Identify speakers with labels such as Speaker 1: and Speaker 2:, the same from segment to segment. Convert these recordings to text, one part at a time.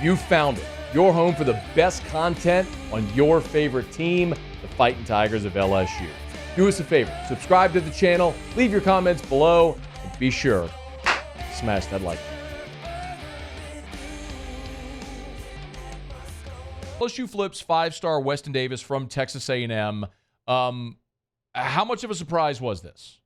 Speaker 1: You found it. Your home for the best content on your favorite team, the Fighting Tigers of LSU. Do us a favor. Subscribe to the channel. Leave your comments below. And be sure to smash that like button. LSU flips 5-star Weston Davis from Texas A&M. How much of a surprise was this?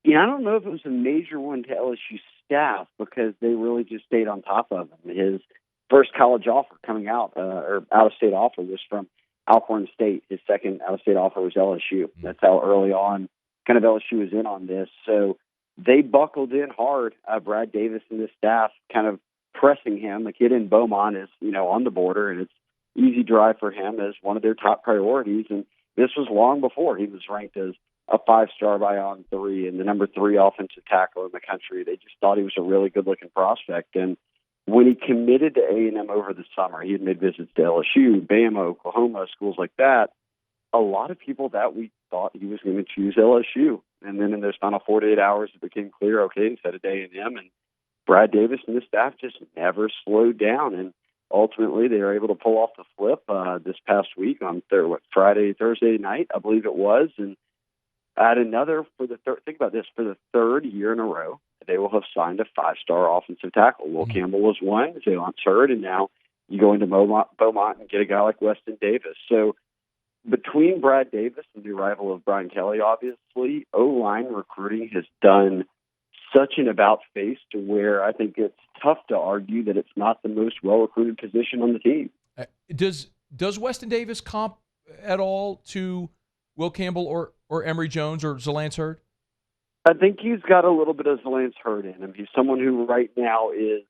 Speaker 2: Yeah, I don't know if it was a major one to LSU staff because they really just stayed on top of him. His first college offer coming out, or out-of-state offer, was from Alcorn State. His second out-of-state offer was LSU. That's how early on kind of LSU was in on this. So they buckled in hard. Brad Davis and his staff kind of pressing him. The kid in Beaumont is, on the border, and it's easy drive for him as one of their top priorities. And this was long before he was ranked as a 5-star by On3 and the number 3 offensive tackle in the country. They just thought he was a really good-looking prospect. And when he committed to A&M over the summer, he had made visits to LSU, Bama, Oklahoma, schools like that. A lot of people that week thought he was going to choose LSU. And then in those final 48 hours, it became clear, okay, he's headed to A&M. And Brad Davis and his staff just never slowed down. And ultimately, they were able to pull off the flip this past week on Thursday night, I believe it was. And add another think about this, for the third year in a row, they will have signed a 5-star offensive tackle. Will Campbell was one, Zayon's third, and now you go into Beaumont and get a guy like Weston Davis. So between Brad Davis and the arrival of Brian Kelly, obviously, O-line recruiting has done such an about-face to where I think it's tough to argue that it's not the most well-recruited position on the team.
Speaker 1: Does Weston Davis comp at all to Will Campbell or Emory Jones or Zalance Hurd?
Speaker 2: I think he's got a little bit of Zalance Hurd in him. He's someone who right now is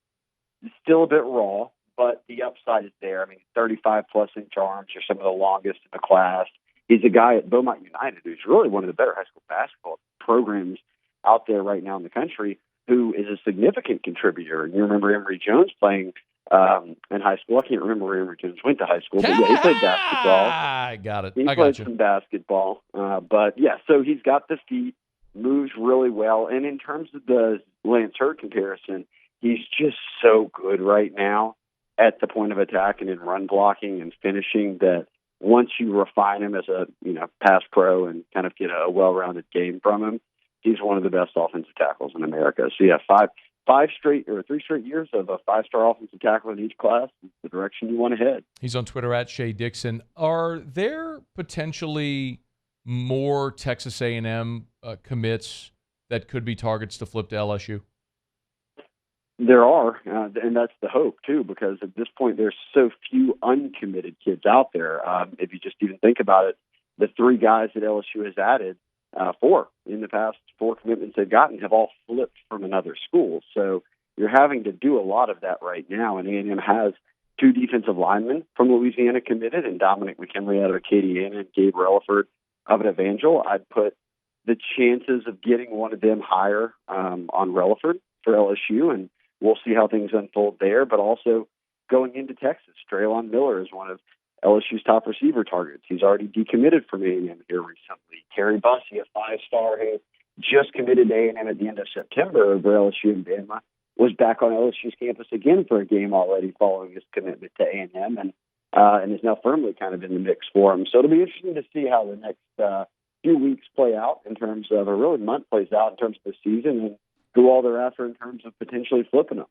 Speaker 2: still a bit raw, but the upside is there. I mean, 35-plus inch arms are some of the longest in the class. He's a guy at Beaumont United who's really one of the better high school basketball programs out there right now in the country, who is a significant contributor. And you remember Emory Jones playing in high school. I can't remember where Emory Jones went to high school, but yeah, he played basketball.
Speaker 1: I got it.
Speaker 2: He played some basketball. But yeah, so he's got the feet, moves really well. And in terms of the Lance Hurd comparison, he's just so good right now at the point of attack and in run blocking and finishing that once you refine him as a pass pro and kind of get a well-rounded game from him, he's one of the best offensive tackles in America. So yeah, 3 straight years of a 5-star offensive tackle in each class is the direction you want to head.
Speaker 1: He's on Twitter at Shea Dixon. Are there potentially more Texas A&M commits that could be targets to flip to LSU?
Speaker 2: There are, and that's the hope, too, because at this point there's so few uncommitted kids out there. If you just even think about it, the 3 guys that LSU has added, 4 in the past 4 commitments they've gotten have all flipped from another school. So you're having to do a lot of that right now, and A&M has 2 defensive linemen from Louisiana committed, and Dominic McKinley out of Acadiana and Gabe Relaford of an Evangel. I'd put the chances of getting one of them higher on Relaford for LSU, and we'll see how things unfold there. But also going into Texas, Traylon Miller is one of LSU's top receiver targets. He's already decommitted from A&M here recently. Terry Bussey, a 5-star who just committed to A&M at the end of September over LSU and Bama, was back on LSU's campus again for a game already following his commitment to A&M, and is now firmly kind of in the mix for him. So it'll be interesting to see how the next few weeks play out in terms of, or really month plays out in terms of the season, and who all they're after in terms of potentially flipping them.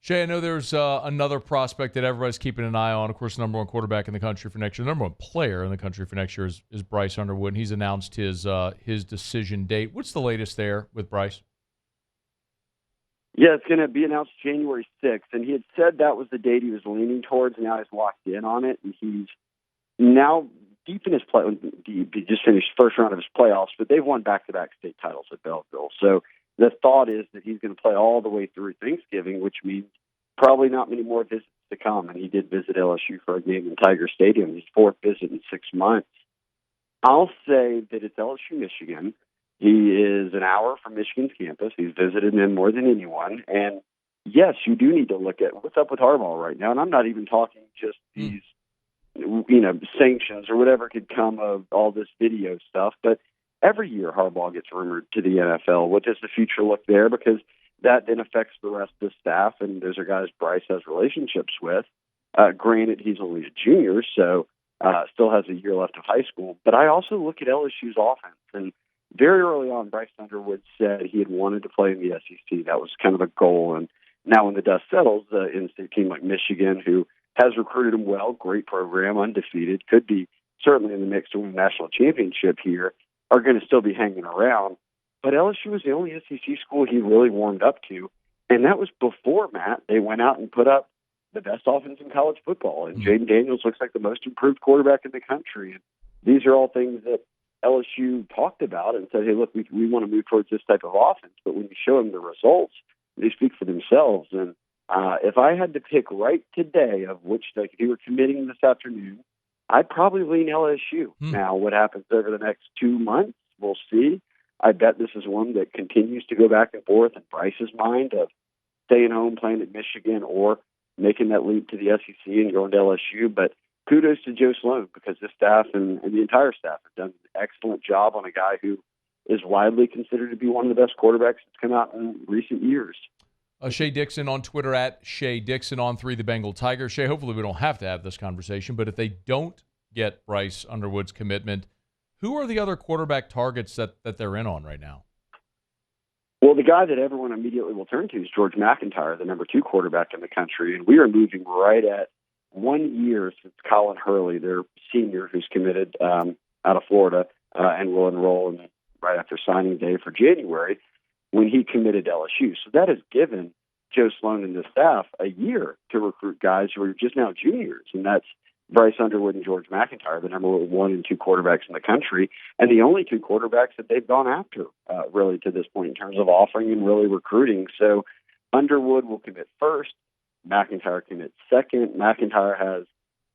Speaker 1: Shay, I know there's another prospect that everybody's keeping an eye on. Of course, the number 1 quarterback in the country for next year. The number 1 player in the country for next year is Bryce Underwood, and he's announced his decision date. What's the latest there with Bryce?
Speaker 2: Yeah, it's going to be announced January 6th, and he had said that was the date he was leaning towards, and now he's locked in on it, and he's now deep in his play. He just finished first round of his playoffs, but they've won back-to-back state titles at Belleville. So the thought is that he's going to play all the way through Thanksgiving, which means probably not many more visits to come. And he did visit LSU for a game in Tiger Stadium, his 4th visit in 6 months. I'll say that it's LSU, Michigan. He is an hour from Michigan's campus. He's visited them more than anyone. And yes, you do need to look at what's up with Harbaugh right now. And I'm not even talking just these, sanctions or whatever could come of all this video stuff. But every year Harbaugh gets rumored to the NFL. What does the future look there? Because that then affects the rest of the staff, and those are guys Bryce has relationships with. Granted, he's only a junior, so still has a year left of high school. But I also look at LSU's offense, and very early on, Bryce Underwood said he had wanted to play in the SEC. That was kind of a goal. And now when the dust settles, the in-state team like Michigan, who has recruited him well, great program, undefeated, could be certainly in the mix to win a national championship here, are going to still be hanging around. But LSU was the only SEC school he really warmed up to, and that was before, Matt, they went out and put up the best offense in college football. And Jaden Daniels looks like the most improved quarterback in the country. And these are all things that LSU talked about and said, hey, look, we want to move towards this type of offense. But when you show them the results, they speak for themselves. And if I had to pick right today of which, like if you were committing this afternoon, I'd probably lean LSU. Now, what happens over the next 2 months, we'll see. I bet this is one that continues to go back and forth in Bryce's mind of staying home, playing at Michigan, or making that leap to the SEC and going to LSU. But kudos to Joe Sloan, because the staff and the entire staff have done an excellent job on a guy who is widely considered to be one of the best quarterbacks that's come out in recent years.
Speaker 1: Shea Dixon on Twitter at Shea Dixon on 3 the Bengal Tiger. Shea, hopefully we don't have to have this conversation, but if they don't get Bryce Underwood's commitment, who are the other quarterback targets that they're in on right now?
Speaker 2: Well, the guy that everyone immediately will turn to is George McIntyre, the number 2 quarterback in the country. And we are moving right at 1 year since Colin Hurley, their senior, who's committed out of Florida and will enroll right after signing day for January, when he committed to LSU. So that has given Joe Sloan and the staff a year to recruit guys who are just now juniors. And that's Bryce Underwood and George McIntyre, the number 1 and 2 quarterbacks in the country, and the only 2 quarterbacks that they've gone after, really, to this point in terms of offering and really recruiting. So Underwood will commit first, McIntyre commits second. McIntyre has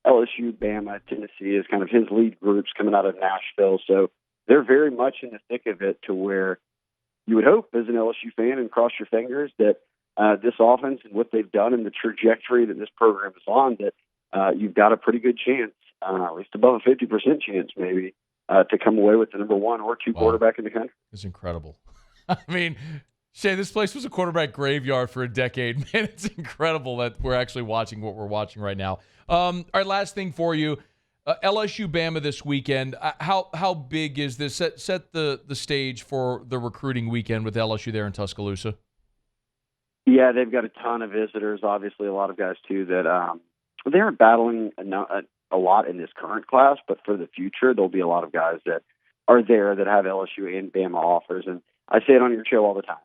Speaker 2: LSU, Bama, Tennessee as kind of his lead groups coming out of Nashville. So they're very much in the thick of it, to where you would hope as an LSU fan and cross your fingers that this offense and what they've done and the trajectory that this program is on, that you've got a pretty good chance, at least above a 50% chance maybe, to come away with the number 1 or 2 quarterback in the country.
Speaker 1: It's incredible. I mean, Shea, this place was a quarterback graveyard for a decade. Man, it's incredible that we're actually watching what we're watching right now. All right, last thing for you. LSU-Bama this weekend. How big is this? Set the stage for the recruiting weekend with LSU there in Tuscaloosa.
Speaker 2: Yeah, they've got a ton of visitors. Obviously, a lot of guys, too, that they aren't battling a lot in this current class, but for the future, there'll be a lot of guys that are there that have LSU and Bama offers. And I say it on your show all the time.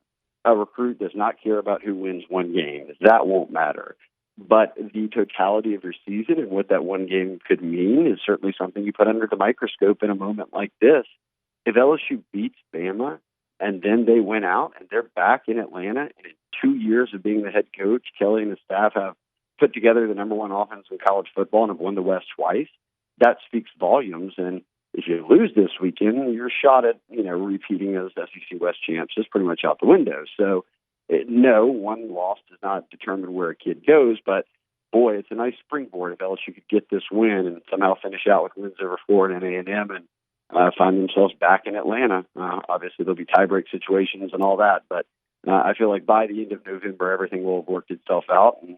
Speaker 2: A recruit does not care about who wins one game. That won't matter. But the totality of your season and what that one game could mean is certainly something you put under the microscope in a moment like this. If LSU beats Bama and then they win out and they're back in Atlanta, and in 2 years of being the head coach, Kelly and the staff have put together the number 1 offense in college football and have won the West twice, that speaks volumes. And if you lose this weekend, your shot at repeating as SEC West champs is pretty much out the window. So, no, one loss does not determine where a kid goes, but boy, it's a nice springboard if LSU could get this win and somehow finish out with wins over Florida and A&M and find themselves back in Atlanta. Obviously, there'll be tiebreak situations and all that, but I feel like by the end of November, everything will have worked itself out, and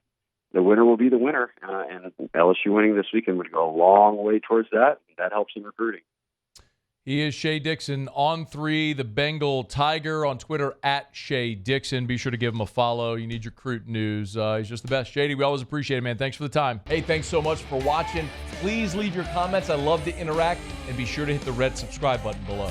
Speaker 2: the winner will be the winner. And LSU winning this weekend would go a long way towards that. That helps in recruiting.
Speaker 1: He is Shea Dixon on 3, the Bengal Tiger, on Twitter at Shea Dixon. Be sure to give him a follow. You need your recruit news. He's just the best. Shady, we always appreciate it, man. Thanks for the time. Hey, thanks so much for watching. Please leave your comments. I love to interact. And be sure to hit the red subscribe button below.